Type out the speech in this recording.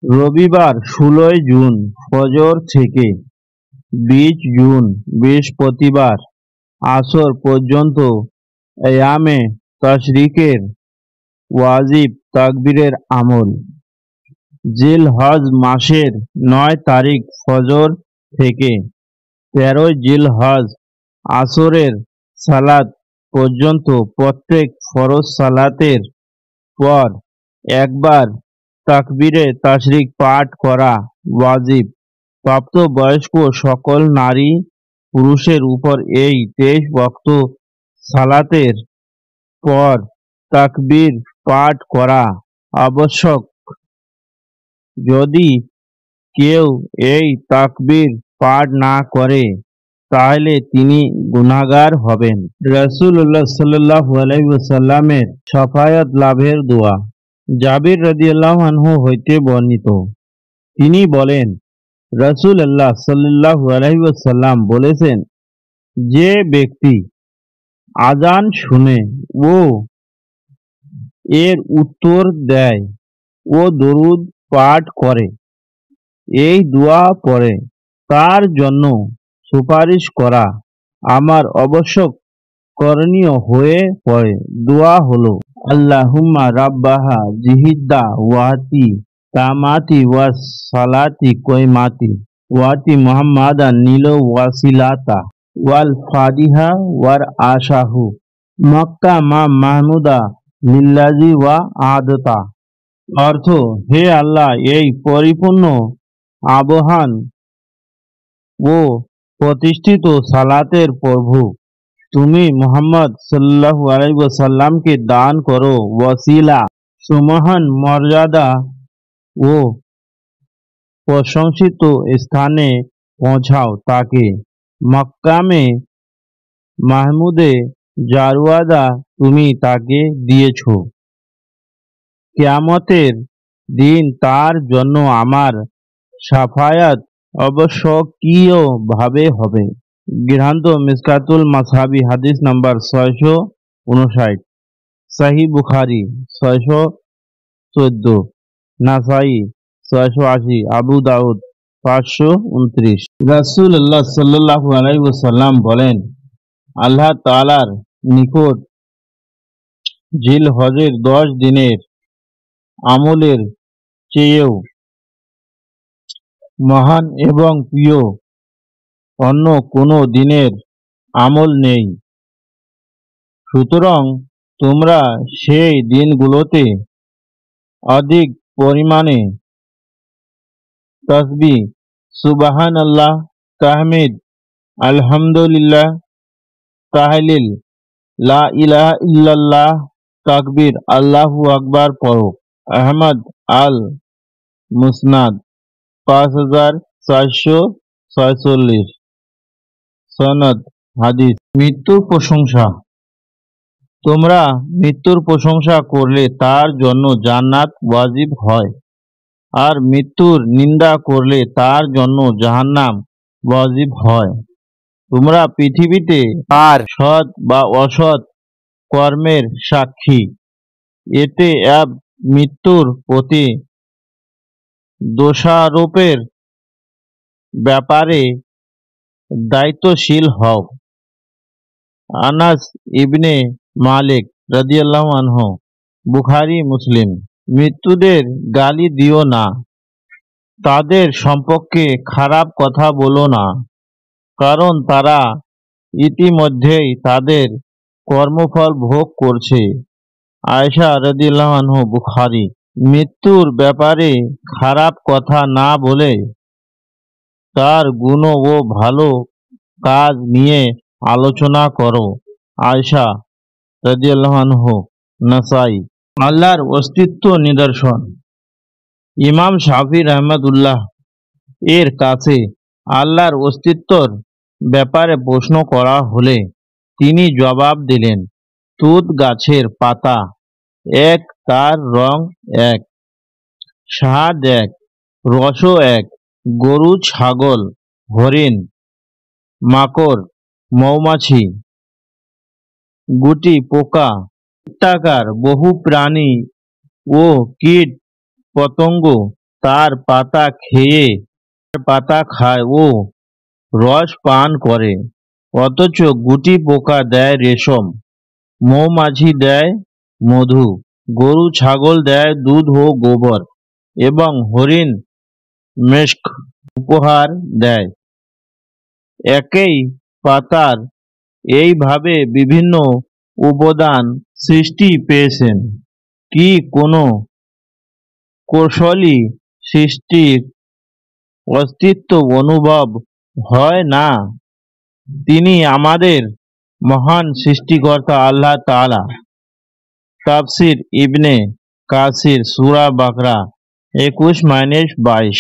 রবিবার ১৬ জুন ফজর থেকে ২০ জুন বৃহস্পতিবার আসর পর্যন্ত আইয়ামে তাশরিকের ওয়াজিব তাকবীরের আমল। জিলহজ মাসের ৯ তারিখ ফজর থেকে ১৩ জিলহজ আসরের সালাত পর্যন্ত প্রত্যেক ফরজ সালাতের পর একবার তাকবীরে তাশরিক পাঠ করা ওয়াজিব। প্রাপ্তবয়স্ক সকল নারী পুরুষের উপর এই ২৩ ওয়াক্ত সালাতের পর তাকবীর পাঠ করা আবশ্যক। যদি কেউ এই তাকবীর পাঠ না করে তাহলে তিনি গুনাহগার হবেন। রাসূলুল্লাহ সাল্লাল্লাহু আলাইহি ওয়াসাল্লামের শাফায়াত লাভের দোয়া। জাবির রাদিয়াল্লাহু আনহু হইতে বর্ণিত, তিনি বলেন, রাসূলুল্লাহ সাল্লাল্লাহু আলাইহি ওয়াসাল্লাম বলেছেন, যে ব্যক্তি আযান শুনে ও এর উত্তর দেয় ও দরুদ পাঠ করে, এই দোয়া পড়ে, তার জন্য সুপারিশ করা আমার আবশ্যক করণীয় হয়ে পড়ে। দোয়া হলো, আল্লাহুম্মা রাব্বাহা জিহিদ্দা ওয়াতি তামাতি ওয়াস সালাতি কয়মাতি ওয়াতি মুহাম্মাদান নীল ওয়াসিলাতা ওয়াল ফাদিহা ওয়ার আশাহু মক্কা মা মাহমুদা লিল্লাজি ওয়া আদতা। অর্থ, হে আল্লাহ, এই পরিপূর্ণ আবহান ও প্রতিষ্ঠিত সালাতের প্রভু, তুমি মুহাম্মদ সাল্লাল্লাহু আলাইহি ওয়াসাল্লামকে দান করো ওয়াসিলা, সুমহান মর্যাদা ও প্রশংসিত স্থানে পৌঁছাও তাকে। মক্কামে মাহমুদে যার ওয়াদা তুমি তাকে দিয়েছ। কিয়ামতের দিন তার জন্য আমার শাফায়াত আবশ্যকীয়ভাবে হবে। গৃহান্ত মিশকাতুল মাসাবি হাদিস নাম্বার ৬৫৯, সহিহ বুখারী ৬১৪, নাসাই ৬৮০, আবু দাউদ ৫২৯। রাসূলুল্লাহ সাল্লাল্লাহু আলাইহি ওয়াসাল্লাম বলেন, আল্লাহ তাআলার নিকট জিলহজের ১০ দিনের আমলের চেয়েও মহান এবং প্রিয় অন্য কোনো দিনের আমল নেই। সুতরাং তোমরা সেই দিনগুলোতে অধিক পরিমাণে তাসবিহ, সুবহানাল্লাহ, তাহমিদ, আলহামদুলিল্লাহ, তাহলিল, লা ইলাহা ইল্লাল্লাহ, তাকবীর, আল্লাহু আকবার পড়ো। আহমদ আল মুসনাদ ৫৪৪৬, সনদ হাদিস। মৃত্যুর প্রশংসা। তোমরা মৃত্যুর প্রশংসা করলে তার জন্য জান্নাত ওয়াজিব হয়, আর মৃত্যুর নিন্দা করলে তার জন্য জাহান্নাম ওয়াজিব হয়। তোমরা পৃথিবীতে আর সৎ বা অসৎ কর্মের সাক্ষী। এতে এক মৃত্যুর প্রতি দোষারোপের ব্যাপারে দায়িত্বশীল হও। আনাস ইবনে মালিক রাদিয়াল্লাহু আনহু, বুখারী মুসলিম। মৃত্যুদের গালি দিও না, তাদের সম্পর্কে খারাপ কথা বলো না, কারণ তারা ইতিমধ্যেই তাদের কর্মফল ভোগ করছে। আয়েশা রাদিয়াল্লাহু আনহা, বুখারী। মৃত্যুর ব্যাপারে খারাপ কথা না বলে তার গুণ ও ভালো কাজ নিয়ে আলোচনা করো। আয়েশা রাদিয়াল্লাহু আনহা, নাসাই। আল্লাহর অস্তিত্ব নিদর্শন। ইমাম শাফি রাহমাতুল্লাহ এর কাছে আল্লাহর অস্তিত্বর ব্যাপারে প্রশ্ন করা হলে তিনি জবাব দিলেন, তুত গাছের পাতা এক, তার রং এক, স্বাদ এক, রসও এক, গরু, ছাগল, হরিণ, মাকড়, মৌমাছি, গুটি পোকা, বৃত্তাকার বহু প্রাণী ও কীট পতঙ্গ তার পাতা খায় ও রস পান করে, অথচ গুটি পোকা দেয় রেশম, মৌমাছি দেয় মধু, গরু ছাগল দেয় দুধ ও গোবর, এবং হরিণ মেষ্ক উপহার দেয়। একই পাতার এইভাবে বিভিন্ন উপাদান সৃষ্টি পেয়েছেন। কি কোনো কৌশলী সৃষ্টির অস্তিত্ব অনুভব হয় না? তিনি আমাদের মহান সৃষ্টিকর্তা আল্লাহ তাআলা। তাফসির ইবনে কাসির সূরা বাকরা 21-22।